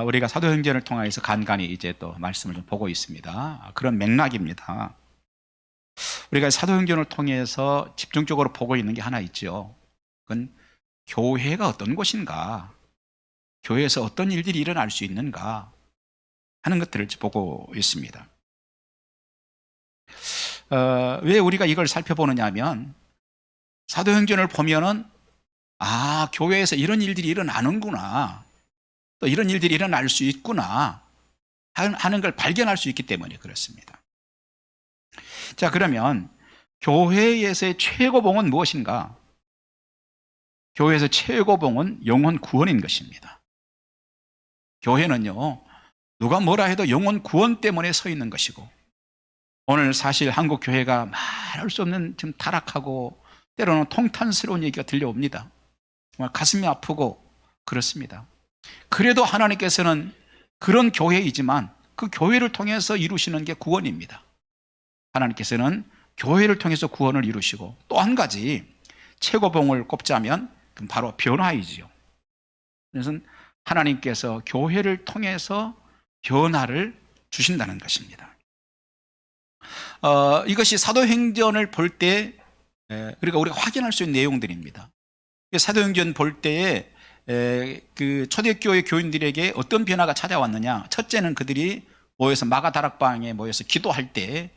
우리가 사도행전을 통해서 간간히 이제 또 말씀을 좀 보고 있습니다. 그런 맥락입니다. 우리가 사도행전을 통해서 집중적으로 보고 있는 게 하나 있죠. 그건 교회가 어떤 곳인가, 교회에서 어떤 일들이 일어날 수 있는가 하는 것들을 보고 있습니다. 왜 우리가 이걸 살펴보느냐 하면, 사도행전을 보면은 교회에서 이런 일들이 일어나는구나, 또 이런 일들이 일어날 수 있구나 하는 걸 발견할 수 있기 때문에 그렇습니다. 자, 그러면 교회에서의 최고봉은 무엇인가? 교회에서 최고봉은 영혼 구원인 것입니다. 교회는요, 누가 뭐라 해도 영혼 구원 때문에 서 있는 것이고, 오늘 사실 한국 교회가 말할 수 없는 좀 타락하고 때로는 통탄스러운 얘기가 들려옵니다. 정말 가슴이 아프고 그렇습니다. 그래도 하나님께서는 그런 교회이지만 그 교회를 통해서 이루시는 게 구원입니다. 하나님께서는 교회를 통해서 구원을 이루시고, 또 한 가지 최고봉을 꼽자면 그럼 바로 변화이지요. 그래서 하나님께서 교회를 통해서 변화를 주신다는 것입니다. 이것이 사도행전을 볼 때 그러니까 우리가 확인할 수 있는 내용들입니다. 사도행전 볼 때에 그 초대교회 교인들에게 어떤 변화가 찾아왔느냐? 첫째는 그들이 모여서 마가다락방에 모여서 기도할 때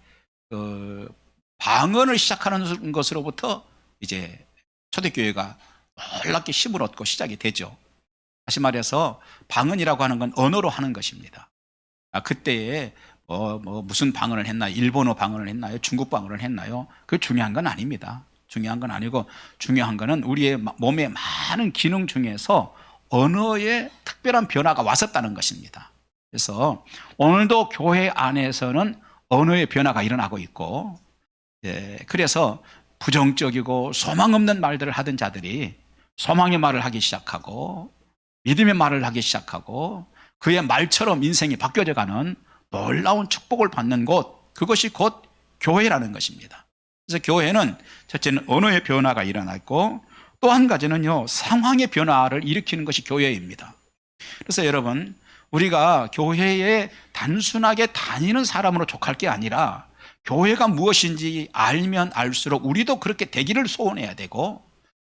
방언을 시작하는 것으로부터 이제 초대교회가 놀랍게 힘을 얻고 시작이 되죠. 다시 말해서 방언이라고 하는 건 언어로 하는 것입니다. 그때에 무슨 방언을 했나요? 일본어 방언을 했나요? 중국 방언을 했나요? 그게 중요한 건 아닙니다. 중요한 건 아니고, 중요한 거는 우리의 몸의 많은 기능 중에서 언어에 특별한 변화가 왔었다는 것입니다. 그래서 오늘도 교회 안에서는 언어의 변화가 일어나고 있고, 그래서 부정적이고 소망 없는 말들을 하던 자들이 소망의 말을 하기 시작하고, 믿음의 말을 하기 시작하고, 그의 말처럼 인생이 바뀌어져 가는 놀라운 축복을 받는 곳, 그것이 곧 교회라는 것입니다. 그래서 교회는 첫째는 언어의 변화가 일어났고, 또 한 가지는요, 상황의 변화를 일으키는 것이 교회입니다. 그래서 여러분, 우리가 교회에 단순하게 다니는 사람으로 족할 게 아니라 교회가 무엇인지 알면 알수록 우리도 그렇게 되기를 소원해야 되고,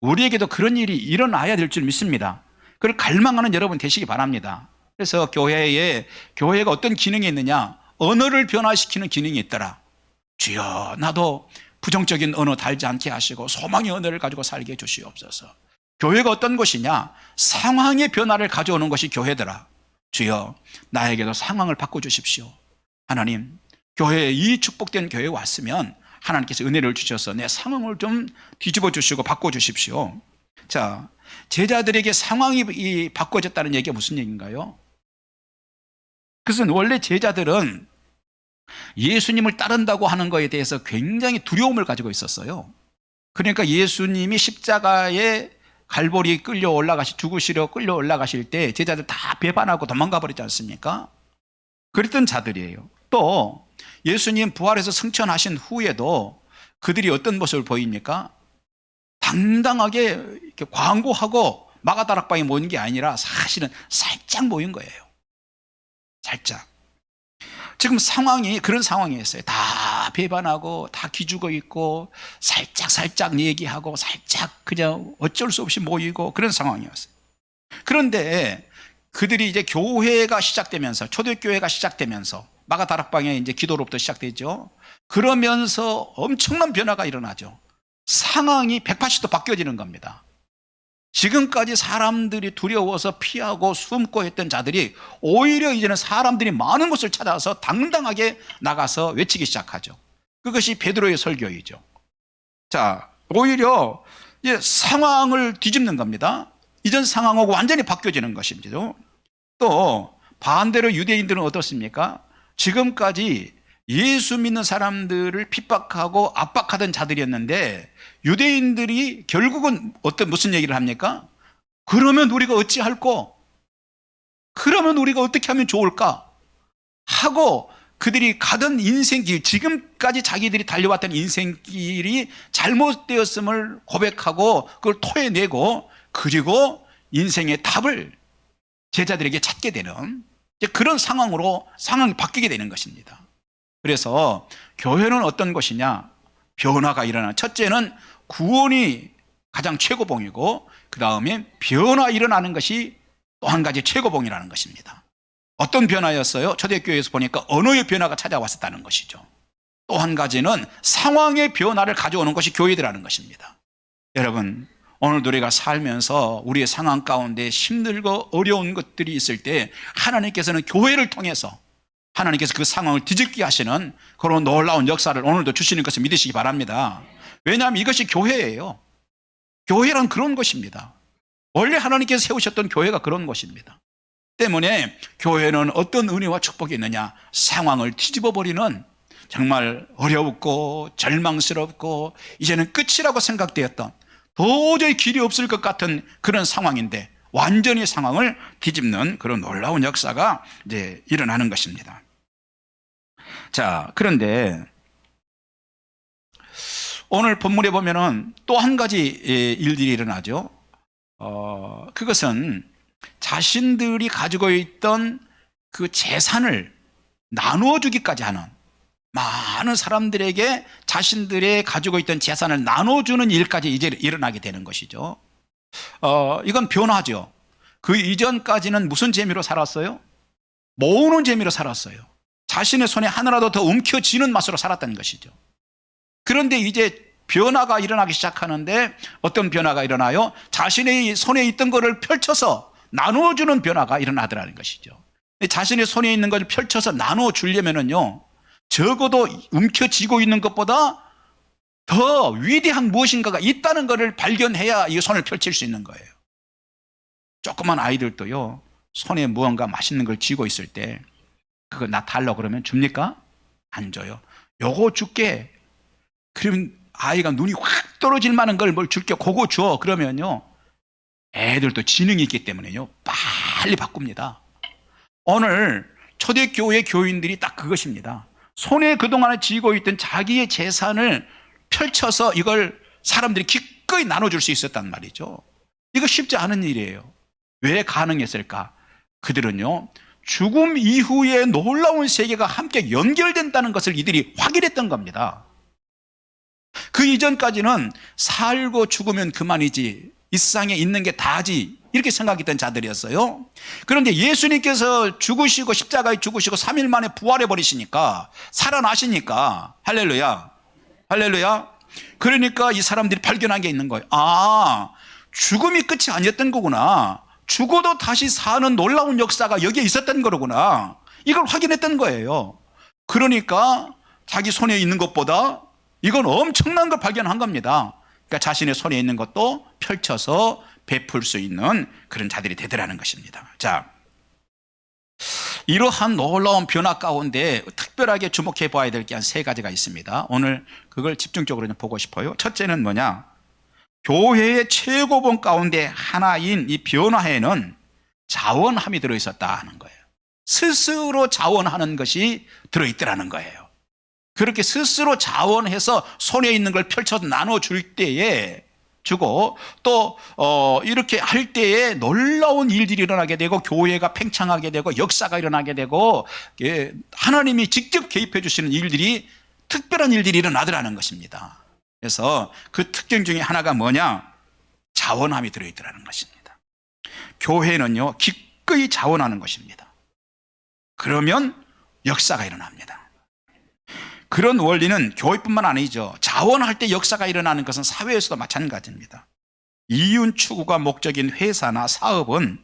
우리에게도 그런 일이 일어나야 될 줄 믿습니다. 그걸 갈망하는 여러분 되시기 바랍니다. 그래서 교회가 어떤 기능이 있느냐? 언어를 변화시키는 기능이 있더라. 주여, 나도 부정적인 언어 달지 않게 하시고 소망의 언어를 가지고 살게 해주시옵소서. 교회가 어떤 것이냐? 상황의 변화를 가져오는 것이 교회더라. 주여, 나에게도 상황을 바꿔주십시오. 하나님, 교회에 이 축복된 교회에 왔으면 하나님께서 은혜를 주셔서 내 상황을 좀 뒤집어 주시고 바꿔주십시오. 자, 제자들에게 상황이 바꿔졌다는 얘기가 무슨 얘기인가요? 그것은 원래 제자들은 예수님을 따른다고 하는 것에 대해서 굉장히 두려움을 가지고 있었어요. 그러니까 예수님이 십자가에 갈보리 죽으시려 끌려 올라가실 때 제자들 다 배반하고 도망가 버리지 않습니까? 그랬던 자들이에요. 또 예수님 부활해서 승천하신 후에도 그들이 어떤 모습을 보입니까? 당당하게 이렇게 광고하고 마가다락방에 모인 게 아니라 사실은 살짝 모인 거예요. 살짝. 지금 상황이 그런 상황이었어요. 다 배반하고 다 기죽어 있고 살짝 얘기하고 살짝 그냥 어쩔 수 없이 모이고 그런 상황이었어요. 그런데 그들이 이제 교회가 시작되면서, 초대교회가 시작되면서, 마가다락방에 이제 기도로부터 시작되죠. 그러면서 엄청난 변화가 일어나죠. 상황이 180도 바뀌어지는 겁니다. 지금까지 사람들이 두려워서 피하고 숨고 했던 자들이 오히려 이제는 사람들이 많은 곳을 찾아서 당당하게 나가서 외치기 시작하죠. 그것이 베드로의 설교이죠. 자, 오히려 이제 상황을 뒤집는 겁니다. 이전 상황하고 완전히 바뀌어지는 것입니다. 또 반대로 유대인들은 어떻습니까? 지금까지 예수 믿는 사람들을 핍박하고 압박하던 자들이었는데, 유대인들이 결국은 무슨 얘기를 합니까? 그러면 우리가 어찌할꼬? 그러면 우리가 어떻게 하면 좋을까? 하고 그들이 가던 인생길, 지금까지 자기들이 달려왔던 인생길이 잘못되었음을 고백하고 그걸 토해내고, 그리고 인생의 답을 제자들에게 찾게 되는 이제 그런 상황이 바뀌게 되는 것입니다. 그래서 교회는 어떤 것이냐? 변화가 일어나는, 첫째는 구원이 가장 최고봉이고, 그 다음에 변화 일어나는 것이 또 한 가지 최고봉이라는 것입니다. 어떤 변화였어요? 초대교회에서 보니까 언어의 변화가 찾아왔었다는 것이죠. 또 한 가지는 상황의 변화를 가져오는 것이 교회라는 것입니다. 여러분, 오늘도 우리가 살면서 우리의 상황 가운데 힘들고 어려운 것들이 있을 때 하나님께서는 교회를 통해서 하나님께서 그 상황을 뒤집게 하시는 그런 놀라운 역사를 오늘도 주시는 것을 믿으시기 바랍니다. 왜냐하면 이것이 교회예요. 교회란 그런 것입니다. 원래 하나님께서 세우셨던 교회가 그런 것입니다. 때문에 교회는 어떤 은혜와 축복이 있느냐? 상황을 뒤집어 버리는, 정말 어렵고 절망스럽고 이제는 끝이라고 생각되었던, 도저히 길이 없을 것 같은 그런 상황인데 완전히 상황을 뒤집는 그런 놀라운 역사가 이제 일어나는 것입니다. 자, 그런데 오늘 본문에 보면은 또 한 가지 일들이 일어나죠. 그것은 자신들이 가지고 있던 그 재산을 나누어 주기까지 하는, 많은 사람들에게 자신들의 가지고 있던 재산을 나눠주는 일까지 이제 일어나게 되는 것이죠. 이건 변화죠. 그 이전까지는 무슨 재미로 살았어요? 모으는 재미로 살았어요. 자신의 손에 하나라도 더 움켜쥐는 맛으로 살았다는 것이죠. 그런데 이제 변화가 일어나기 시작하는데 어떤 변화가 일어나요? 자신의 손에 있던 것을 펼쳐서 나누어주는 변화가 일어나더라는 것이죠. 자신의 손에 있는 것을 펼쳐서 나누어주려면요, 적어도 움켜쥐고 있는 것보다 더 위대한 무엇인가가 있다는 것을 발견해야 이 손을 펼칠 수 있는 거예요. 조그만 아이들도요, 손에 무언가 맛있는 걸 쥐고 있을 때 그거 나 달라고 그러면 줍니까? 안 줘요. 요거 줄게. 그러면 아이가 눈이 확 떨어질 만한 걸 뭘 줄게, 그거 줘. 그러면요, 애들도 지능이 있기 때문에요, 빨리 바꿉니다. 오늘 초대교회 교인들이 딱 그것입니다. 손에 그동안에 쥐고 있던 자기의 재산을 펼쳐서 이걸 사람들이 기꺼이 나눠줄 수 있었단 말이죠. 이거 쉽지 않은 일이에요. 왜 가능했을까? 그들은요, 죽음 이후에 놀라운 세계가 함께 연결된다는 것을 이들이 확인했던 겁니다. 그 이전까지는 살고 죽으면 그만이지, 이 세상에 있는 게 다지, 이렇게 생각했던 자들이었어요. 그런데 예수님께서 죽으시고 십자가에 죽으시고 3일 만에 부활해 버리시니까, 살아나시니까, 할렐루야, 할렐루야. 그러니까 이 사람들이 발견한 게 있는 거예요. 아, 죽음이 끝이 아니었던 거구나. 죽어도 다시 사는 놀라운 역사가 여기에 있었던 거로구나. 이걸 확인했던 거예요. 그러니까 자기 손에 있는 것보다 이건 엄청난 걸 발견한 겁니다. 그러니까 자신의 손에 있는 것도 펼쳐서 베풀 수 있는 그런 자들이 되더라는 것입니다. 자, 이러한 놀라운 변화 가운데 특별하게 주목해 봐야 될 게 한 세 가지가 있습니다. 오늘 그걸 집중적으로 좀 보고 싶어요. 첫째는 뭐냐? 교회의 최고봉 가운데 하나인 이 변화에는 자원함이 들어있었다 하는 거예요. 스스로 자원하는 것이 들어있더라는 거예요. 그렇게 스스로 자원해서 손에 있는 걸 펼쳐서 나눠줄 때에 주고, 또 이렇게 할 때에 놀라운 일들이 일어나게 되고, 교회가 팽창하게 되고, 역사가 일어나게 되고, 하나님이 직접 개입해 주시는 일들이, 특별한 일들이 일어나더라는 것입니다. 그래서 그 특징 중에 하나가 뭐냐? 자원함이 들어있더라는 것입니다. 교회는요, 기꺼이 자원하는 것입니다. 그러면 역사가 일어납니다. 그런 원리는 교회뿐만 아니죠. 자원할 때 역사가 일어나는 것은 사회에서도 마찬가지입니다. 이윤 추구가 목적인 회사나 사업은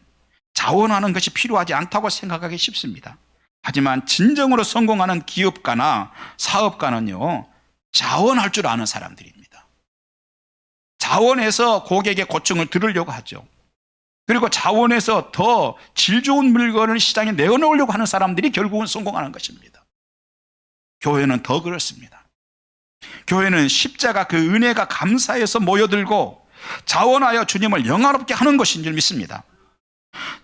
자원하는 것이 필요하지 않다고 생각하기 쉽습니다. 하지만 진정으로 성공하는 기업가나 사업가는요, 자원할 줄 아는 사람들입니다. 자원해서 고객의 고충을 들으려고 하죠. 그리고 자원해서 더 질 좋은 물건을 시장에 내어놓으려고 하는 사람들이 결국은 성공하는 것입니다. 교회는 더 그렇습니다. 교회는 십자가 그 은혜가 감사해서 모여들고 자원하여 주님을 영화롭게 하는 것인 줄 믿습니다.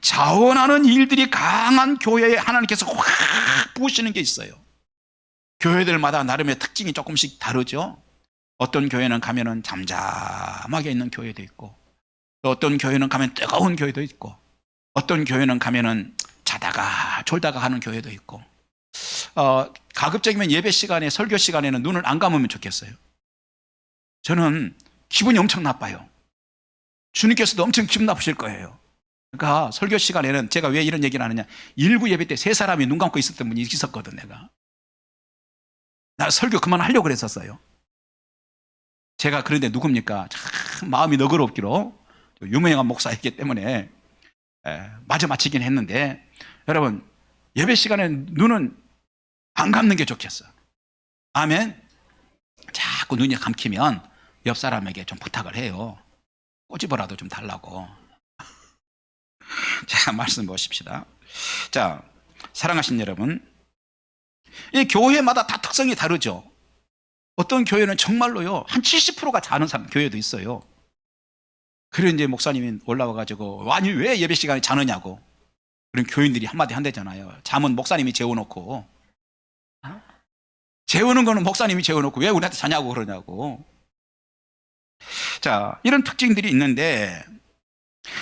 자원하는 일들이 강한 교회에 하나님께서 확 부으시는 게 있어요. 교회들마다 나름의 특징이 조금씩 다르죠. 어떤 교회는 가면은 잠잠하게 있는 교회도 있고, 또 어떤 교회는 가면 뜨거운 교회도 있고, 어떤 교회는 가면은 자다가 졸다가 하는 교회도 있고, 가급적이면 예배 시간에, 설교 시간에는 눈을 안 감으면 좋겠어요. 저는 기분이 엄청 나빠요. 주님께서도 엄청 기분 나쁘실 거예요. 그러니까 설교 시간에는 제가 왜 이런 얘기를 하느냐, 일부 예배 때 세 사람이 눈 감고 있었던 분이 있었거든. 내가 나 설교 그만하려고 그랬었어요. 제가 그런데 누굽니까? 참 마음이 너그럽기로 유명한 목사이기 때문에 마저 마치긴 했는데, 여러분 예배 시간에 눈은 안 감는 게 좋겠어. 아멘. 자꾸 눈이 감기면 옆 사람에게 좀 부탁을 해요. 꼬집어라도 좀 달라고. 자, 말씀 보십시다. 자, 사랑하신 여러분, 이 교회마다 다 특성이 다르죠. 어떤 교회는 정말로요, 한 70%가 자는 교회도 있어요. 그래 이제 목사님이 올라와가지고, 아니 왜 예배 시간에 자느냐고. 그럼 교인들이 한마디 한대잖아요. 잠은 목사님이 재워놓고. 재우는 거는 목사님이 재워놓고 왜 우리한테 자냐고 그러냐고. 자, 이런 특징들이 있는데,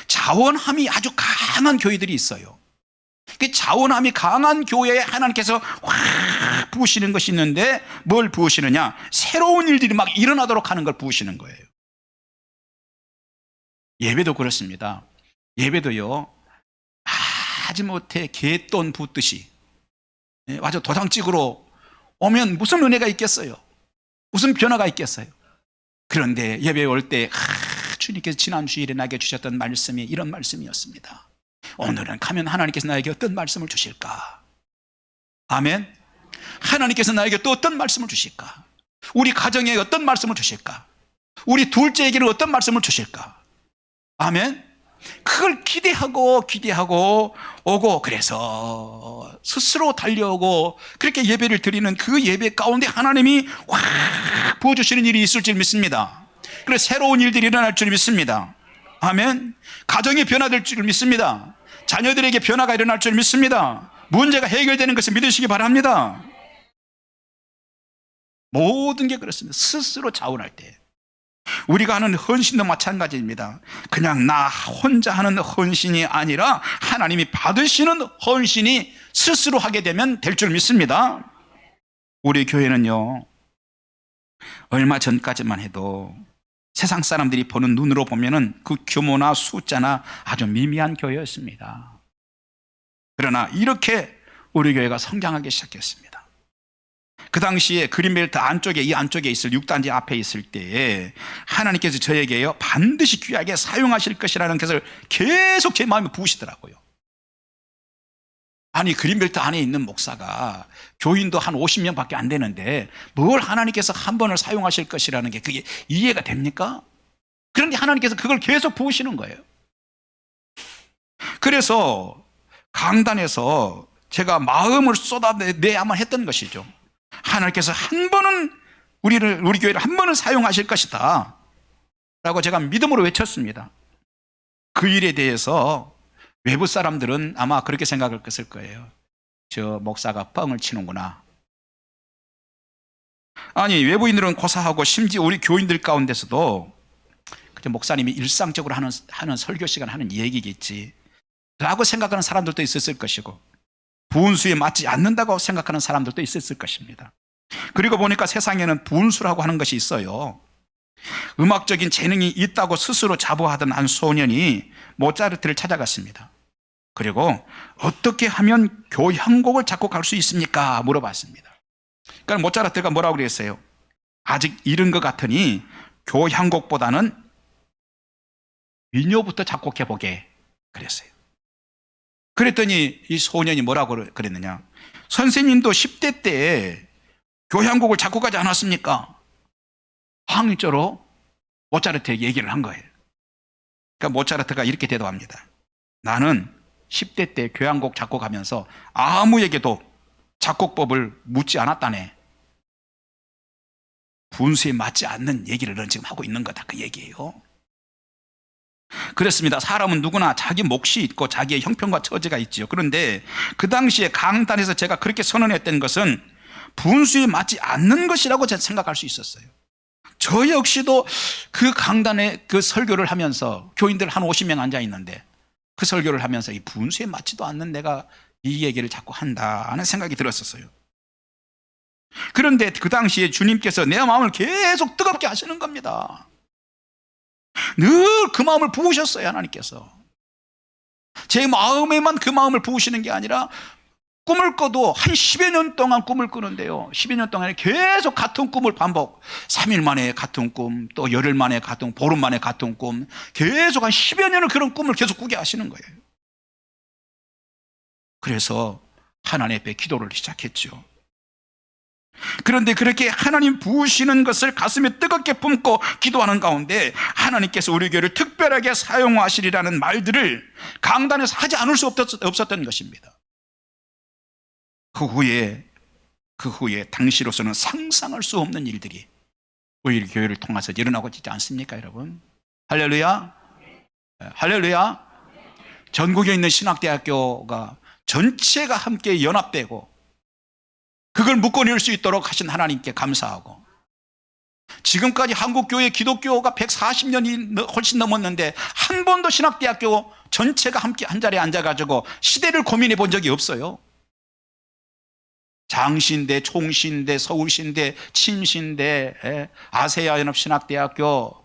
자원함이 아주 강한 교회들이 있어요. 그 자원함이 강한 교회에 하나님께서 확 부으시는 것이 있는데, 뭘 부으시느냐? 새로운 일들이 막 일어나도록 하는 걸 부으시는 거예요. 예배도 그렇습니다. 예배도요, 하지못해 개돈 붓듯이 아주 도장 찍으러 오면 무슨 은혜가 있겠어요? 무슨 변화가 있겠어요? 그런데 예배에 올 때 주님께서 지난 주일에 나에게 주셨던 말씀이 이런 말씀이었습니다. 오늘은 가면 하나님께서 나에게 어떤 말씀을 주실까? 아멘. 하나님께서 나에게 또 어떤 말씀을 주실까? 우리 가정에 어떤 말씀을 주실까? 우리 둘째에게는 어떤 말씀을 주실까? 아멘. 그걸 기대하고 오고, 그래서 스스로 달려오고 그렇게 예배를 드리는 그 예배 가운데 하나님이 확 부어주시는 일이 있을 줄 믿습니다. 그래서 새로운 일들이 일어날 줄 믿습니다. 아멘. 가정이 변화될 줄 믿습니다. 자녀들에게 변화가 일어날 줄 믿습니다. 문제가 해결되는 것을 믿으시기 바랍니다. 모든 게 그렇습니다. 스스로 자원할 때. 우리가 하는 헌신도 마찬가지입니다. 그냥 나 혼자 하는 헌신이 아니라 하나님이 받으시는 헌신이 스스로 하게 되면 될 줄 믿습니다. 우리 교회는요, 얼마 전까지만 해도 세상 사람들이 보는 눈으로 보면은 그 규모나 숫자나 아주 미미한 교회였습니다. 그러나 이렇게 우리 교회가 성장하기 시작했습니다. 그 당시에 그린벨트 안쪽에, 이 안쪽에 있을 6단지 앞에 있을 때에 하나님께서 저에게요, 반드시 귀하게 사용하실 것이라는 것을 계속 제 마음에 부으시더라고요. 아니, 그린벨트 안에 있는 목사가 교인도 한 50명밖에 안 되는데 뭘 하나님께서 한 번을 사용하실 것이라는 게 그게 이해가 됩니까? 그런데 하나님께서 그걸 계속 부으시는 거예요. 그래서 강단에서 제가 마음을 쏟아내야만 했던 것이죠. 하나님께서 한 번은 우리 교회를 한 번은 사용하실 것이다 라고 제가 믿음으로 외쳤습니다. 그 일에 대해서 외부 사람들은 아마 그렇게 생각했을 거예요. 저 목사가 뻥을 치는구나. 아니, 외부인들은 고사하고 심지어 우리 교인들 가운데서도 그저 목사님이 일상적으로 하는 설교 시간 하는 얘기겠지 라고 생각하는 사람들도 있었을 것이고, 분수에 맞지 않는다고 생각하는 사람들도 있었을 것입니다. 그리고 보니까 세상에는 분수라고 하는 것이 있어요. 음악적인 재능이 있다고 스스로 자부하던 한 소년이 모차르트를 찾아갔습니다. 그리고 어떻게 하면 교향곡을 작곡할 수 있습니까? 물어봤습니다. 그러니까 모차르트가 뭐라고 그랬어요? 아직 이른 것 같으니 교향곡보다는 민요부터 작곡해보게 그랬어요. 그랬더니 이 소년이 뭐라고 그랬느냐? 선생님도 10대 때 교향곡을 작곡하지 않았습니까? 항의조로 모차르트에게 얘기를 한 거예요. 그러니까 모차르트가 이렇게 대답합니다. 나는 10대 때 교향곡 작곡하면서 아무에게도 작곡법을 묻지 않았다네. 분수에 맞지 않는 얘기를 넌 지금 하고 있는 거다, 그 얘기예요. 그렇습니다. 사람은 누구나 자기 몫이 있고 자기의 형편과 처지가 있지요. 그런데 그 당시에 강단에서 제가 그렇게 선언했던 것은 분수에 맞지 않는 것이라고 제가 생각할 수 있었어요. 저 역시도 그 강단에 그 설교를 하면서 교인들 한 50명 앉아 있는데 그 설교를 하면서 이 분수에 맞지도 않는 내가 이 얘기를 자꾸 한다 하는 생각이 들었었어요. 그런데 그 당시에 주님께서 내 마음을 계속 뜨겁게 하시는 겁니다. 늘 그 마음을 부으셨어요. 하나님께서 제 마음에만 그 마음을 부으시는 게 아니라 꿈을 꿔도 한 10여 년 동안 꿈을 꾸는데요, 10여 년 동안에 계속 같은 꿈을 반복, 3일 만에 같은 꿈, 또 열흘 만에 같은, 보름 만에 같은 꿈, 계속 한 10여 년을 그런 꿈을 계속 꾸게 하시는 거예요. 그래서 하나님 앞에 기도를 시작했죠. 그런데 그렇게 하나님 부으시는 것을 가슴에 뜨겁게 품고 기도하는 가운데 하나님께서 우리 교회를 특별하게 사용하시리라는 말들을 강단에서 하지 않을 수 없었던 것입니다. 그 후에 당시로서는 상상할 수 없는 일들이 우리 교회를 통해서 일어나고 있지 않습니까, 여러분? 할렐루야. 할렐루야. 전국에 있는 신학대학교가 전체가 함께 연합되고 그걸 묶어낼 수 있도록 하신 하나님께 감사하고, 지금까지 한국교회 기독교가 140년이 훨씬 넘었는데 한 번도 신학대학교 전체가 함께 한 자리에 앉아가지고 시대를 고민해 본 적이 없어요. 장신대, 총신대, 서울신대, 침신대, 아세아연합신학대학교,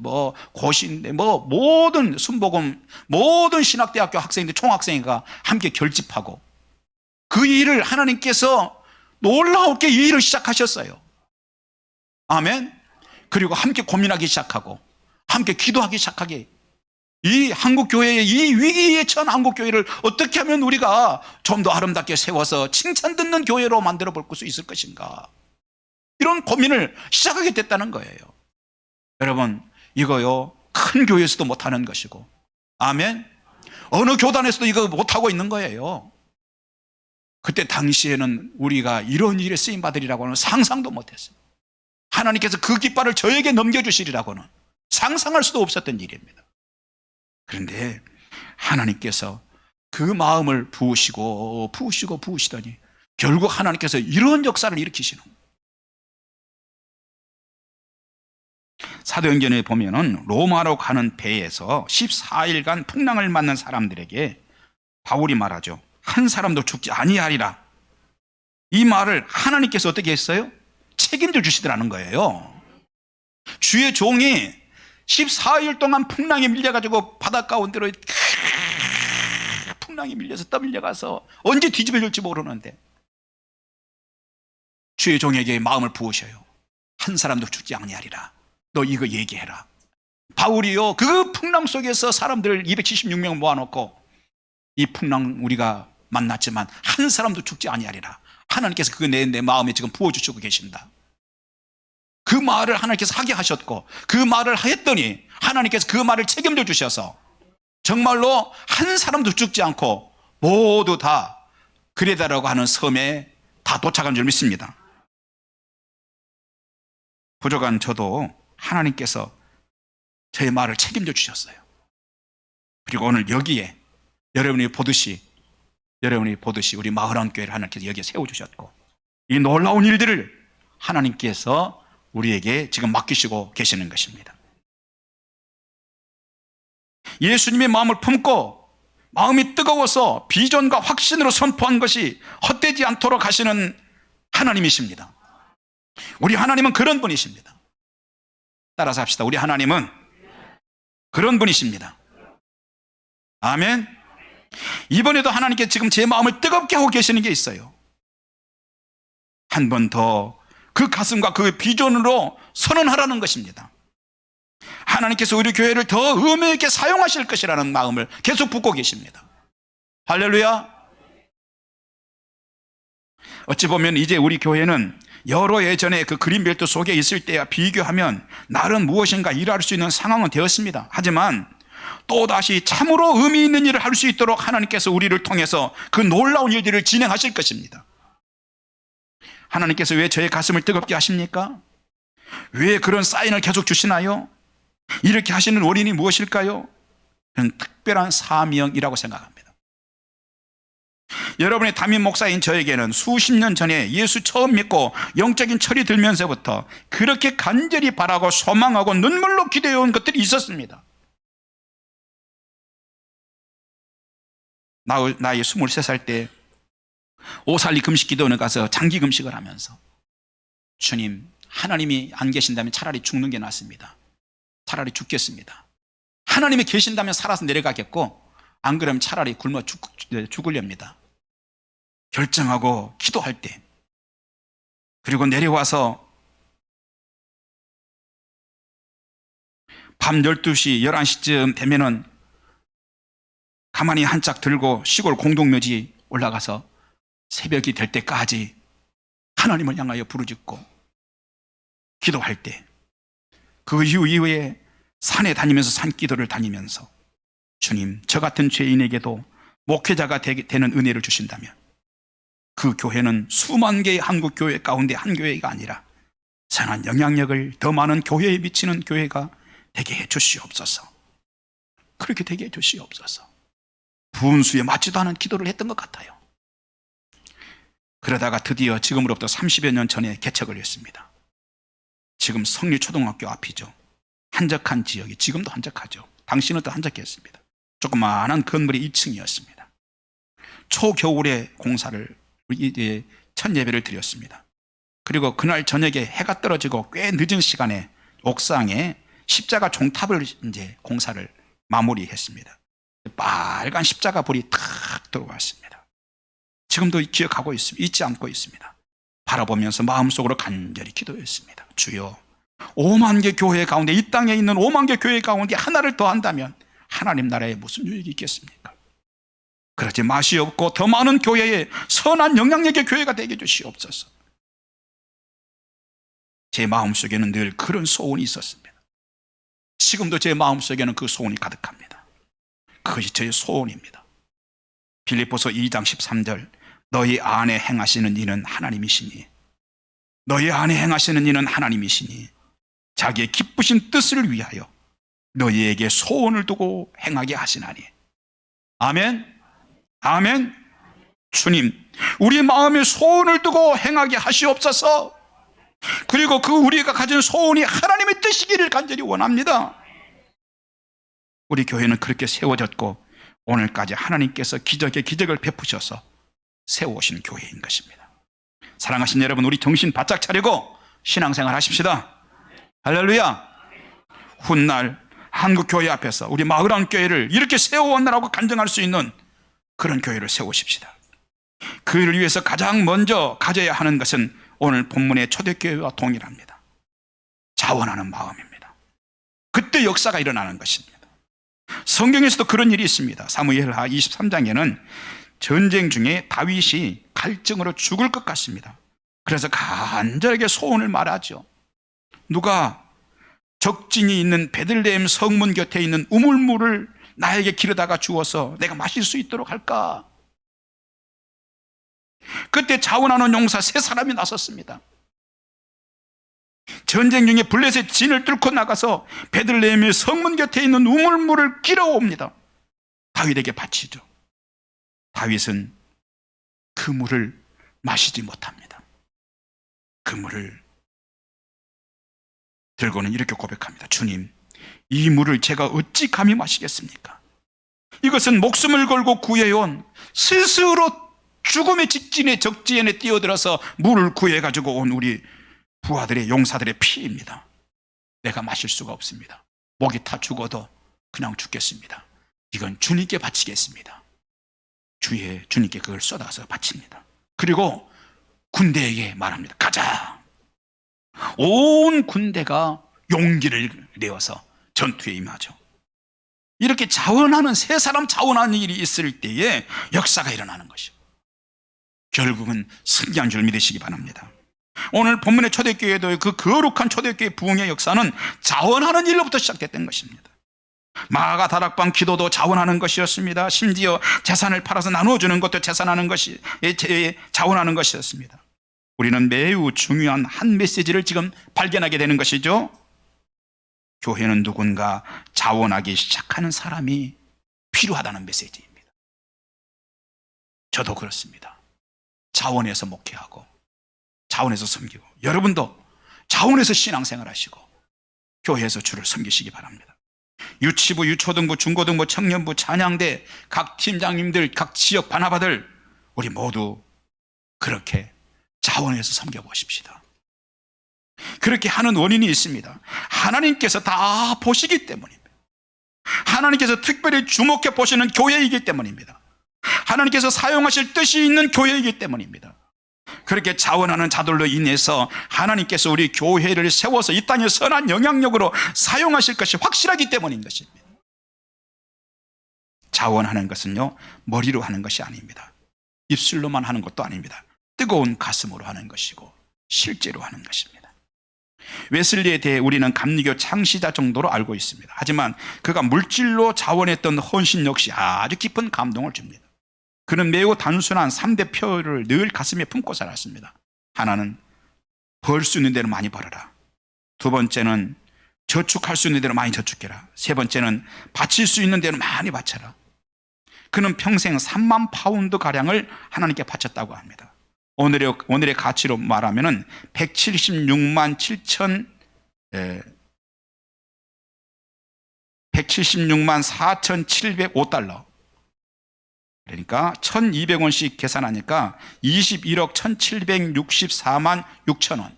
고신대, 모든 순복음, 모든 신학대학교 학생들, 총학생회가 함께 결집하고 그 일을 하나님께서 놀라웠게 이 일을 시작하셨어요. 아멘. 그리고 함께 고민하기 시작하고 함께 기도하기 시작하게, 이 한국교회의 이 위기에 처한 한국교회를 어떻게 하면 우리가 좀 더 아름답게 세워서 칭찬 듣는 교회로 만들어 볼 수 있을 것인가, 이런 고민을 시작하게 됐다는 거예요. 여러분, 이거요 큰 교회에서도 못하는 것이고, 아멘, 어느 교단에서도 이거 못하고 있는 거예요. 그때 당시에는 우리가 이런 일에 쓰임받으리라고는 상상도 못했어요. 하나님께서 그 깃발을 저에게 넘겨주시리라고는 상상할 수도 없었던 일입니다. 그런데 하나님께서 그 마음을 부으시더니 결국 하나님께서 이런 역사를 일으키시는 거예요. 사도행전에 보면은 로마로 가는 배에서 14일간 풍랑을 맞는 사람들에게 바울이 말하죠. 한 사람도 죽지 아니하리라. 이 말을 하나님께서 어떻게 했어요? 책임져 주시더라는 거예요. 주의 종이 14일 동안 풍랑에 밀려가지고 바닷가 가운데로 풍랑에 밀려서 떠밀려가서 언제 뒤집어질지 모르는데 주의 종에게 마음을 부으셔요. 한 사람도 죽지 아니하리라. 너 이거 얘기해라. 바울이요 그 풍랑 속에서 사람들을 276명 모아놓고 이 풍랑 우리가 만났지만 한 사람도 죽지 아니하리라. 하나님께서 그거 내 마음에 지금 부어주시고 계신다. 그 말을 하나님께서 하게 하셨고, 그 말을 했더니 하나님께서 그 말을 책임져 주셔서 정말로 한 사람도 죽지 않고 모두 다 그레다라고 하는 섬에 다 도착한 줄 믿습니다. 부족한 저도 하나님께서 저의 말을 책임져 주셨어요. 그리고 오늘 여기에 여러분이 보듯이 우리 마을한교회를 하나님께서 여기에 세워주셨고, 이 놀라운 일들을 하나님께서 우리에게 지금 맡기시고 계시는 것입니다. 예수님의 마음을 품고 마음이 뜨거워서 비전과 확신으로 선포한 것이 헛되지 않도록 하시는 하나님이십니다. 우리 하나님은 그런 분이십니다. 따라서 합시다. 우리 하나님은 그런 분이십니다. 아멘. 이번에도 하나님께 지금 제 마음을 뜨겁게 하고 계시는 게 있어요. 한 번 더 그 가슴과 그 비전으로 선언하라는 것입니다. 하나님께서 우리 교회를 더 의미 있게 사용하실 것이라는 마음을 계속 품고 계십니다. 할렐루야. 어찌 보면 이제 우리 교회는 여러 예전에 그 그린벨트 속에 있을 때와 비교하면 나름 무엇인가 일할 수 있는 상황은 되었습니다. 하지만 또다시 참으로 의미 있는 일을 할 수 있도록 하나님께서 우리를 통해서 그 놀라운 일들을 진행하실 것입니다. 하나님께서 왜 저의 가슴을 뜨겁게 하십니까? 왜 그런 사인을 계속 주시나요? 이렇게 하시는 원인이 무엇일까요? 저는 특별한 사명이라고 생각합니다. 여러분의 담임 목사인 저에게는 수십 년 전에 예수 처음 믿고 영적인 철이 들면서부터 그렇게 간절히 바라고 소망하고 눈물로 기도해온 것들이 있었습니다. 나이 23살 때 오살리 금식 기도원에 가서 장기 금식을 하면서 주님, 하나님이 안 계신다면 차라리 죽는 게 낫습니다. 차라리 죽겠습니다. 하나님이 계신다면 살아서 내려가겠고 안 그러면 차라리 굶어 죽으렵니다. 결정하고 기도할 때, 그리고 내려와서 밤 12시, 11시쯤 되면은 가만히 한 짝 들고 시골 공동묘지 올라가서 새벽이 될 때까지 하나님을 향하여 부르짖고 기도할 때, 그 이후에 산에 다니면서 산기도를 다니면서 주님, 저 같은 죄인에게도 목회자가 되는 은혜를 주신다면 그 교회는 수만 개의 한국 교회 가운데 한 교회가 아니라 선한 영향력을 더 많은 교회에 미치는 교회가 되게 해 주시옵소서. 그렇게 되게 해 주시옵소서. 분수에 맞지도 않은 기도를 했던 것 같아요. 그러다가 드디어 지금으로부터 30여 년 전에 개척을 했습니다. 지금 성리초등학교 앞이죠. 한적한 지역이 지금도 한적하죠. 당시는 또 한적했습니다. 조그마한 건물이 2층이었습니다. 초겨울에 공사를 이제 첫 예배를 드렸습니다. 그리고 그날 저녁에 해가 떨어지고 꽤 늦은 시간에 옥상에 십자가 종탑을 이제 공사를 마무리했습니다. 빨간 십자가 불이 탁 들어왔습니다. 지금도 기억하고 있습니다. 잊지 않고 있습니다. 바라보면서 마음속으로 간절히 기도했습니다. 주여, 5만 개 교회 가운데, 이 땅에 있는 5만 개 교회 가운데 하나를 더 한다면 하나님 나라에 무슨 유익이 있겠습니까? 그러지 마시옵고 더 많은 교회에 선한 영향력의 교회가 되게 해주시옵소서. 제 마음속에는 늘 그런 소원이 있었습니다. 지금도 제 마음속에는 그 소원이 가득합니다. 그것이 저의 소원입니다. 빌립보서 2장 13절, 너희 안에 행하시는 이는 하나님이시니, 너희 안에 행하시는 이는 하나님이시니 자기의 기쁘신 뜻을 위하여 너희에게 소원을 두고 행하게 하시나니. 아멘. 아멘. 주님, 우리 마음에 소원을 두고 행하게 하시옵소서. 그리고 그 우리가 가진 소원이 하나님의 뜻이기를 간절히 원합니다. 우리 교회는 그렇게 세워졌고 오늘까지 하나님께서 기적의 기적을 베푸셔서 세워오신 교회인 것입니다. 사랑하신 여러분, 우리 정신 바짝 차리고 신앙생활 하십시다. 할렐루야. 훗날 한국교회 앞에서 우리 마을한 교회를 이렇게 세워왔나라고 간증할 수 있는 그런 교회를 세우십시다. 그 일을 위해서 가장 먼저 가져야 하는 것은 오늘 본문의 초대교회와 동일합니다. 자원하는 마음입니다. 그때 역사가 일어나는 것입니다. 성경에서도 그런 일이 있습니다. 사무엘하 23장에는 전쟁 중에 다윗이 갈증으로 죽을 것 같습니다. 그래서 간절하게 소원을 말하죠. 누가 적진이 있는 베들레헴 성문 곁에 있는 우물물을 나에게 기르다가 주어서 내가 마실 수 있도록 할까? 그때 자원하는 용사 3사람이 나섰습니다. 전쟁 중에 블레셋 진을 뚫고 나가서 베들레헴의 성문 곁에 있는 우물물을 길어옵니다. 다윗에게 바치죠. 다윗은 그 물을 마시지 못합니다. 그 물을 들고는 이렇게 고백합니다. 주님, 이 물을 제가 어찌 감히 마시겠습니까? 이것은 목숨을 걸고 구해온, 스스로 죽음의 직진에 적지연에 뛰어들어서 물을 구해가지고 온 우리 부하들의, 용사들의 피입니다. 내가 마실 수가 없습니다. 목이 타 죽어도 그냥 죽겠습니다. 이건 주님께 바치겠습니다. 주님께 그걸 쏟아서 바칩니다. 그리고 군대에게 말합니다. 가자. 온 군대가 용기를 내어서 전투에 임하죠. 이렇게 자원하는, 3사람 자원하는 일이 있을 때에 역사가 일어나는 것이죠. 결국은 승리한 줄 믿으시기 바랍니다. 오늘 본문의 초대교회도 그 거룩한 초대교회 부흥의 역사는 자원하는 일로부터 시작됐던 것입니다. 마가 다락방 기도도 자원하는 것이었습니다. 심지어 재산을 팔아서 나누어주는 것도 자원하는 것이었습니다. 우리는 매우 중요한 한 메시지를 지금 발견하게 되는 것이죠. 교회는 누군가 자원하기 시작하는 사람이 필요하다는 메시지입니다. 저도 그렇습니다. 자원해서 목회하고 자원해서 섬기고, 여러분도 자원해서 신앙생활 하시고 교회에서 주를 섬기시기 바랍니다. 유치부, 유초등부, 중고등부, 청년부, 찬양대, 각 팀장님들, 각 지역 반화바들 우리 모두 그렇게 자원해서 섬겨보십시다. 그렇게 하는 원인이 있습니다. 하나님께서 다 보시기 때문입니다. 하나님께서 특별히 주목해 보시는 교회이기 때문입니다. 하나님께서 사용하실 뜻이 있는 교회이기 때문입니다. 그렇게 자원하는 자들로 인해서 하나님께서 우리 교회를 세워서 이 땅에 선한 영향력으로 사용하실 것이 확실하기 때문인 것입니다. 자원하는 것은요, 머리로 하는 것이 아닙니다. 입술로만 하는 것도 아닙니다. 뜨거운 가슴으로 하는 것이고 실제로 하는 것입니다. 웨슬리에 대해 우리는 감리교 창시자 정도로 알고 있습니다. 하지만 그가 물질로 자원했던 헌신 역시 아주 깊은 감동을 줍니다. 그는 매우 단순한 3대 표를 늘 가슴에 품고 살았습니다. 하나는 벌 수 있는 대로 많이 벌어라. 두 번째는 저축할 수 있는 대로 많이 저축해라. 세 번째는 바칠 수 있는 대로 많이 바쳐라. 그는 평생 3만 파운드 가량을 하나님께 바쳤다고 합니다. 오늘의 가치로 말하면 176만 4,705달러. 그러니까 1,200원씩 계산하니까 21억 1,764만 6천 원.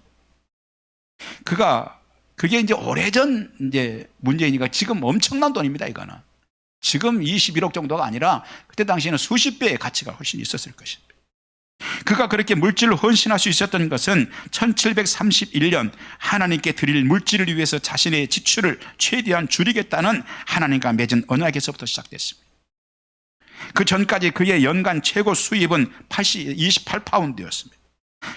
그게 이제 오래전 이제 문제이니까 지금 엄청난 돈입니다, 이거는. 지금 21억 정도가 아니라 그때 당시에는 수십 배의 가치가 훨씬 있었을 것입니다. 그가 그렇게 물질을 헌신할 수 있었던 것은 1731년 하나님께 드릴 물질을 위해서 자신의 지출을 최대한 줄이겠다는 하나님과 맺은 언약에서부터 시작됐습니다. 그 전까지 그의 연간 최고 수입은 28파운드였습니다.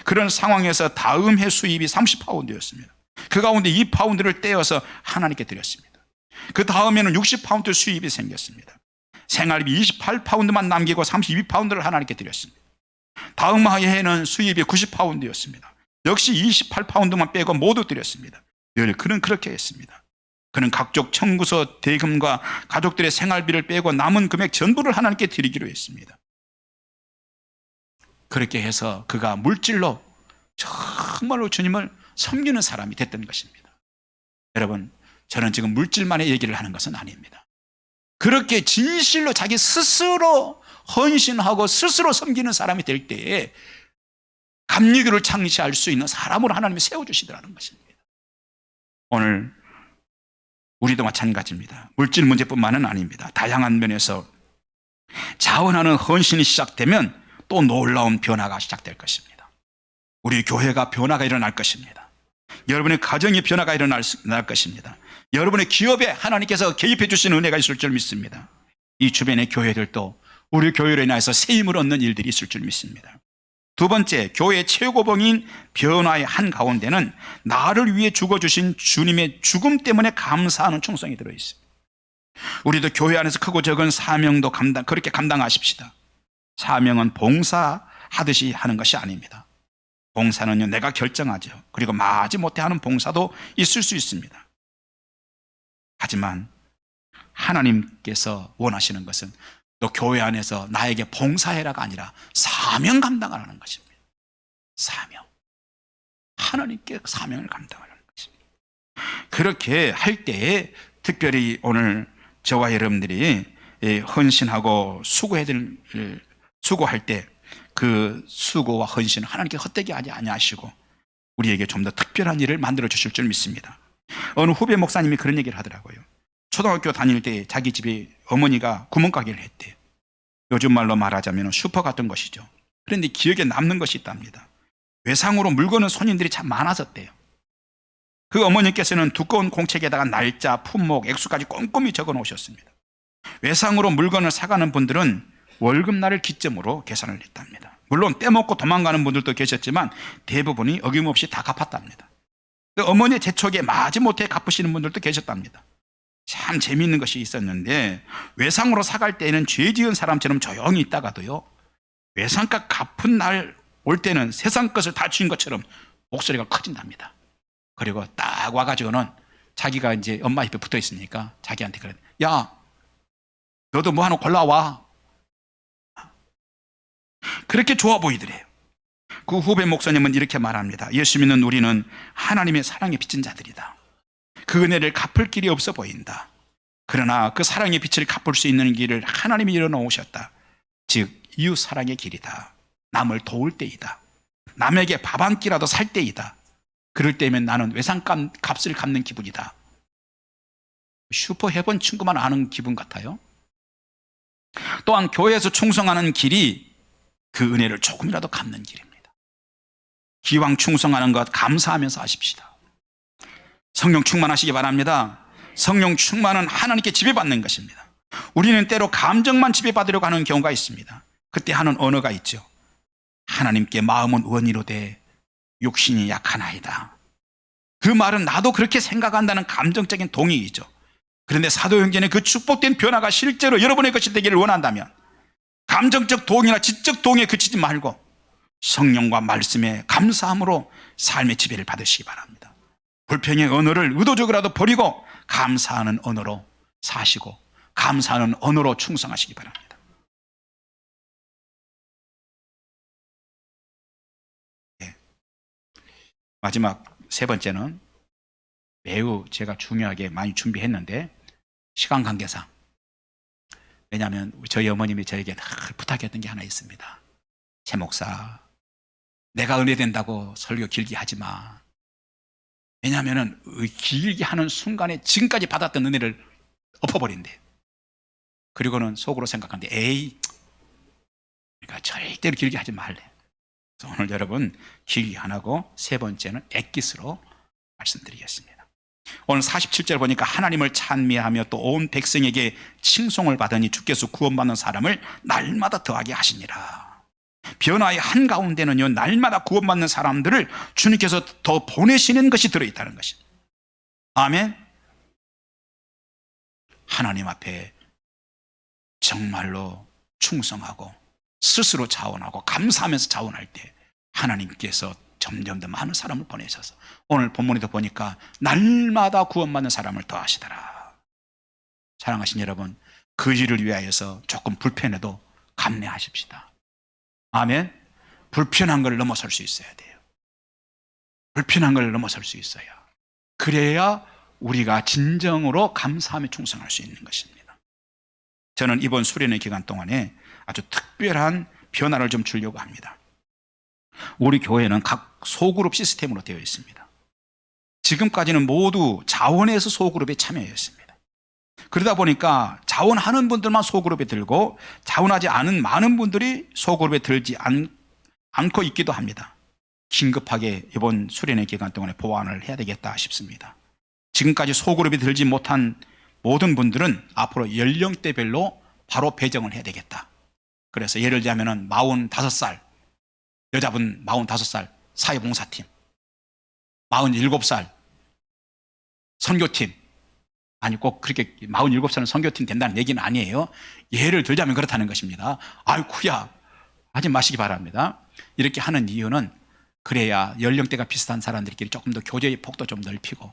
그런 상황에서 다음 해 수입이 30파운드였습니다. 그 가운데 2파운드를 떼어서 하나님께 드렸습니다. 그 다음에는 60파운드 수입이 생겼습니다. 생활비 28파운드만 남기고 32파운드를 하나님께 드렸습니다. 다음 해에는 수입이 90파운드였습니다. 역시 28파운드만 빼고 모두 드렸습니다. 늘 그는 그렇게 했습니다. 그는 각종 청구서 대금과 가족들의 생활비를 빼고 남은 금액 전부를 하나님께 드리기로 했습니다. 그렇게 해서 그가 물질로 정말로 주님을 섬기는 사람이 됐던 것입니다. 여러분, 저는 지금 물질만의 얘기를 하는 것은 아닙니다. 그렇게 진실로 자기 스스로 헌신하고 스스로 섬기는 사람이 될 때에 감리교를 창시할 수 있는 사람으로 하나님이 세워주시더라는 것입니다. 오늘 우리도 마찬가지입니다. 물질 문제뿐만은 아닙니다. 다양한 면에서 자원하는 헌신이 시작되면 또 놀라운 변화가 시작될 것입니다. 우리 교회가 변화가 일어날 것입니다. 여러분의 가정의 변화가 일어날 것입니다. 여러분의 기업에 하나님께서 개입해 주신 은혜가 있을 줄 믿습니다. 이 주변의 교회들도 우리 교회로 인해서 세임을 얻는 일들이 있을 줄 믿습니다. 두 번째, 교회의 최고봉인 변화의 한가운데는 나를 위해 죽어주신 주님의 죽음 때문에 감사하는 충성이 들어있습니다. 우리도 교회 안에서 크고 적은 사명도 그렇게 감당하십시다. 사명은 봉사하듯이 하는 것이 아닙니다. 봉사는요, 내가 결정하죠. 그리고 마지못해 하는 봉사도 있을 수 있습니다. 하지만 하나님께서 원하시는 것은 또 교회 안에서 나에게 봉사해라가 아니라 사명 감당하라는 것입니다. 사명. 하나님께 사명을 감당하라는 것입니다. 그렇게 할 때에 특별히 오늘 저와 여러분들이 헌신하고 수고할 때 그 수고와 헌신을 하나님께 헛되게 하지 아니하시고 우리에게 좀 더 특별한 일을 만들어 주실 줄 믿습니다. 어느 후배 목사님이 그런 얘기를 하더라고요. 초등학교 다닐 때 자기 집에 어머니가 구멍가게를 했대요. 요즘 말로 말하자면 슈퍼 같은 것이죠. 그런데 기억에 남는 것이 있답니다. 외상으로 물건을 손님들이 참 많았었대요. 그 어머니께서는 두꺼운 공책에다가 날짜, 품목, 액수까지 꼼꼼히 적어 놓으셨습니다. 외상으로 물건을 사가는 분들은 월급날을 기점으로 계산을 했답니다. 물론 떼먹고 도망가는 분들도 계셨지만 대부분이 어김없이 다 갚았답니다. 그 어머니의 재촉에 마지못해 갚으시는 분들도 계셨답니다. 참 재미있는 것이 있었는데 외상으로 사갈 때는 죄 지은 사람처럼 조용히 있다가도요, 외상값 갚은 날 올 때는 세상 것을 다 쥐인 것처럼 목소리가 커진답니다. 그리고 딱 와가지고는 자기가 이제 엄마 옆에 붙어 있으니까 자기한테 그래, 야, 너도 뭐 하나 골라와. 그렇게 좋아 보이더래요. 그 후배 목사님은 이렇게 말합니다. 예수 믿는 우리는 하나님의 사랑에 빚진 자들이다. 그 은혜를 갚을 길이 없어 보인다. 그러나 그 사랑의 빛을 갚을 수 있는 길을 하나님이 열어놓으셨다. 즉 이웃 사랑의 길이다. 남을 도울 때이다. 남에게 밥 한 끼라도 살 때이다. 그럴 때면 나는 외상값을 갚는 기분이다. 슈퍼헤븐 친구만 아는 기분 같아요. 또한 교회에서 충성하는 길이 그 은혜를 조금이라도 갚는 길입니다. 기왕 충성하는 것 감사하면서 하십시다. 성령 충만하시기 바랍니다. 성령 충만은 하나님께 지배받는 것입니다. 우리는 때로 감정만 지배받으려고 하는 경우가 있습니다. 그때 하는 언어가 있죠. 하나님께 마음은 원이로되 육신이 약하나이다. 그 말은 나도 그렇게 생각한다는 감정적인 동의이죠. 그런데 사도행전의 그 축복된 변화가 실제로 여러분의 것이 되기를 원한다면 감정적 동의나 지적 동의에 그치지 말고 성령과 말씀에 감사함으로 삶의 지배를 받으시기 바랍니다. 불평의 언어를 의도적으로라도 버리고 감사하는 언어로 사시고 감사하는 언어로 충성하시기 바랍니다. 네. 마지막 세 번째는 매우 제가 중요하게 많이 준비했는데 시간 관계상, 왜냐하면 저희 어머님이 저에게 늘 부탁했던 게 하나 있습니다. 최 목사, 내가 은혜 된다고 설교 길게 하지 마. 왜냐하면 길게 하는 순간에 지금까지 받았던 은혜를 엎어버린대. 그리고는 속으로 생각하는데 에이, 그러니까 절대로 길게 하지 말래. 그래서 오늘 여러분 길게 안 하고 세 번째는 엑기스로 말씀드리겠습니다. 오늘 47절 보니까 하나님을 찬미하며 또 온 백성에게 칭송을 받으니 주께서 구원받는 사람을 날마다 더하게 하시니라. 변화의 한가운데는요, 날마다 구원받는 사람들을 주님께서 더 보내시는 것이 들어있다는 것입니다. 아멘. 하나님 앞에 정말로 충성하고 스스로 자원하고 감사하면서 자원할 때 하나님께서 점점 더 많은 사람을 보내셔서 오늘 본문에도 보니까 날마다 구원받는 사람을 더하시더라. 사랑하신 여러분, 그 일을 위하여서 조금 불편해도 감내하십시다. 아멘. 불편한 걸 넘어설 수 있어야 돼요. 불편한 걸 넘어설 수 있어야. 그래야 우리가 진정으로 감사하며 충성할 수 있는 것입니다. 저는 이번 수련회 기간 동안에 아주 특별한 변화를 좀 주려고 합니다. 우리 교회는 각 소그룹 시스템으로 되어 있습니다. 지금까지는 모두 자원해서 소그룹에 참여했습니다. 그러다 보니까 자원하는 분들만 소그룹에 들고 자원하지 않은 많은 분들이 소그룹에 들지 않고 있기도 합니다. 긴급하게 이번 수련회 기간 동안에 보완을 해야 되겠다 싶습니다. 지금까지 소그룹에 들지 못한 모든 분들은 앞으로 연령대별로 바로 배정을 해야 되겠다. 그래서 예를 들자면 45살 여자분 45살 사회봉사팀, 47살 선교팀, 아니 꼭 그렇게 47살은 선교팀 된다는 얘기는 아니에요. 예를 들자면 그렇다는 것입니다. 아이쿠야 하지 마시기 바랍니다. 이렇게 하는 이유는 그래야 연령대가 비슷한 사람들끼리 조금 더 교제의 폭도 좀 넓히고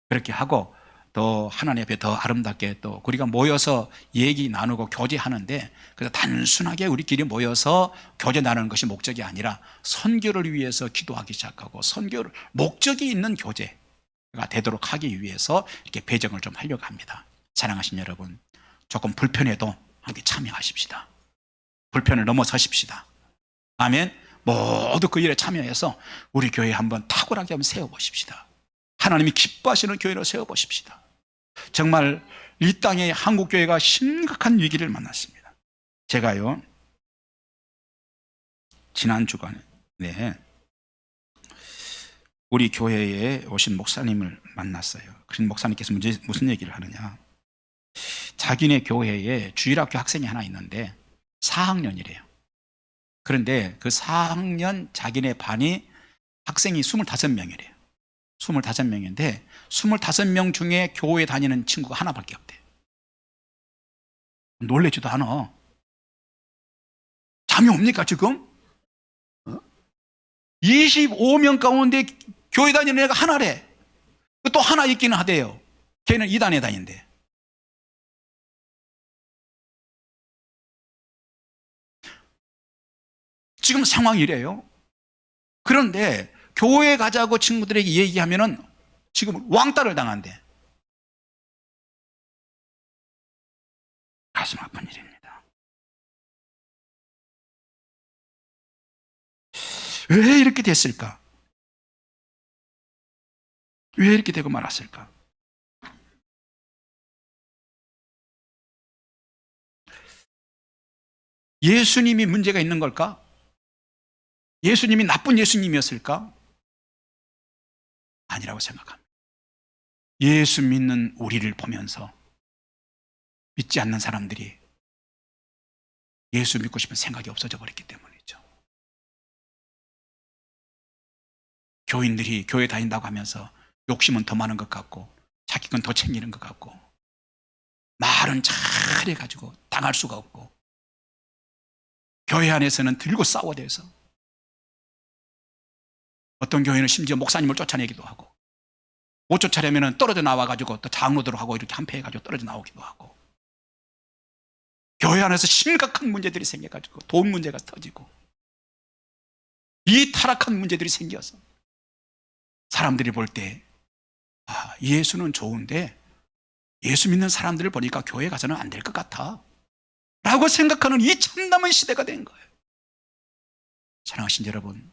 그렇게 하고 더 하나님 앞에 더 아름답게 또 우리가 모여서 얘기 나누고 교제하는데, 그래서 단순하게 우리끼리 모여서 교제 나누는 것이 목적이 아니라 선교를 위해서 기도하기 시작하고 선교를 목적이 있는 교제가 되도록 하기 위해서 이렇게 배정을 좀 하려고 합니다. 사랑하신 여러분, 조금 불편해도 함께 참여하십시다. 불편을 넘어서십시다. 아멘. 모두 그 일에 참여해서 우리 교회 한번 탁월하게 한번 세워보십시다. 하나님이 기뻐하시는 교회로 세워보십시다. 정말 이 땅에 한국교회가 심각한 위기를 만났습니다. 제가요, 지난 주간에 우리 교회에 오신 목사님을 만났어요. 그런 목사님께서 무슨 얘기를 하느냐, 자기네 교회에 주일학교 학생이 하나 있는데 4학년이래요. 그런데 그 4학년 자기네 반이 학생이 25명이래요. 25명인데 25명 중에 교회 다니는 친구가 하나밖에 없대요. 놀래지도 않아. 잠이 옵니까 지금? 25명 가운데 교회 다니는 애가 하나래. 또 하나 있기는 하대요. 걔는 2단에 다닌대. 지금 상황이 이래요. 그런데 교회 가자고 친구들에게 얘기하면은 지금 왕따를 당한대. 가슴 아픈 일입니다. 왜 이렇게 됐을까? 왜 이렇게 되고 말았을까? 예수님이 문제가 있는 걸까? 예수님이 나쁜 예수님이었을까? 아니라고 생각합니다. 예수 믿는 우리를 보면서 믿지 않는 사람들이 예수 믿고 싶은 생각이 없어져 버렸기 때문이죠. 교인들이 교회 다닌다고 하면서 욕심은 더 많은 것 같고 자기 건 더 챙기는 것 같고 말은 잘해가지고 당할 수가 없고 교회 안에서는 들고 싸워대서 어떤 교회는 심지어 목사님을 쫓아내기도 하고 못 쫓아내면 떨어져 나와가지고 또 장로들을 하고 이렇게 한패해가지고 떨어져 나오기도 하고 교회 안에서 심각한 문제들이 생겨가지고 돈 문제가 터지고 이 타락한 문제들이 생겨서 사람들이 볼 때 예수는 좋은데 예수 믿는 사람들을 보니까 교회 가서는 안 될 것 같아 라고 생각하는 이 참담한 시대가 된 거예요. 사랑하신 여러분,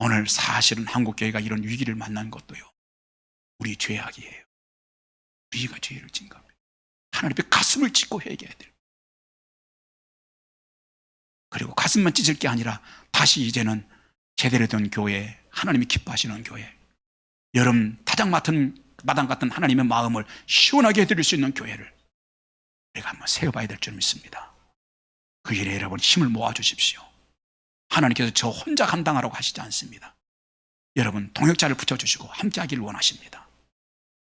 오늘 사실은 한국교회가 이런 위기를 만난 것도요 우리 죄악이에요. 우리가 죄를 진 겁니다. 하나님 앞에 가슴을 찢고 회개해야 돼요. 그리고 가슴만 찢을 게 아니라 다시 이제는 제대로 된 교회, 하나님이 기뻐하시는 교회, 여름 타작 마당 같은 하나님의 마음을 시원하게 해드릴 수 있는 교회를 우리가 한번 세워봐야 될 줄 믿습니다. 그 일에 여러분 힘을 모아주십시오. 하나님께서 저 혼자 감당하라고 하시지 않습니다. 여러분 동역자를 붙여주시고 함께 하기를 원하십니다.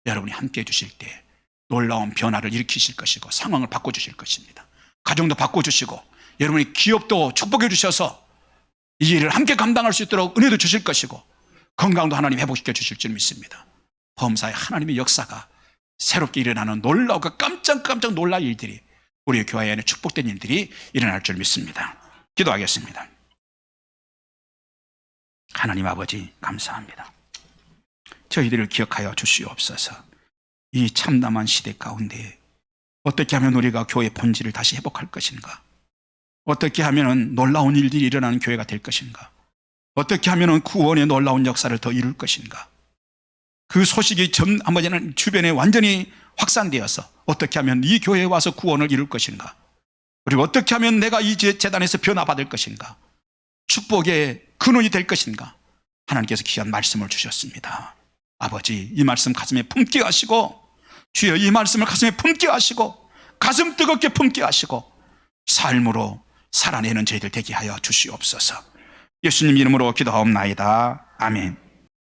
여러분이 함께 해주실 때 놀라운 변화를 일으키실 것이고 상황을 바꿔주실 것입니다. 가정도 바꿔주시고 여러분이 기업도 축복해 주셔서 이 일을 함께 감당할 수 있도록 은혜도 주실 것이고 건강도 하나님 회복시켜 주실 줄 믿습니다. 범사에 하나님의 역사가 새롭게 일어나는 놀라우고 깜짝 놀랄 일들이 우리 교회 안에 축복된 일들이 일어날 줄 믿습니다. 기도하겠습니다. 하나님 아버지 감사합니다. 저희들을 기억하여 주시옵소서. 이 참담한 시대 가운데 어떻게 하면 우리가 교회의 본질을 다시 회복할 것인가? 어떻게 하면 놀라운 일들이 일어나는 교회가 될 것인가? 어떻게 하면 구원의 놀라운 역사를 더 이룰 것인가? 그 소식이 아버지는 주변에 완전히 확산되어서 어떻게 하면 이 교회에 와서 구원을 이룰 것인가? 그리고 어떻게 하면 내가 이 재단에서 변화받을 것인가? 축복의 근원이 될 것인가? 하나님께서 귀한 말씀을 주셨습니다. 아버지, 이 말씀 가슴에 품게 하시고, 주여 이 말씀을 가슴에 품게 하시고, 가슴 뜨겁게 품게 하시고, 삶으로 살아내는 저희들 되게 하여 주시옵소서. 예수님 이름으로 기도하옵나이다. 아멘.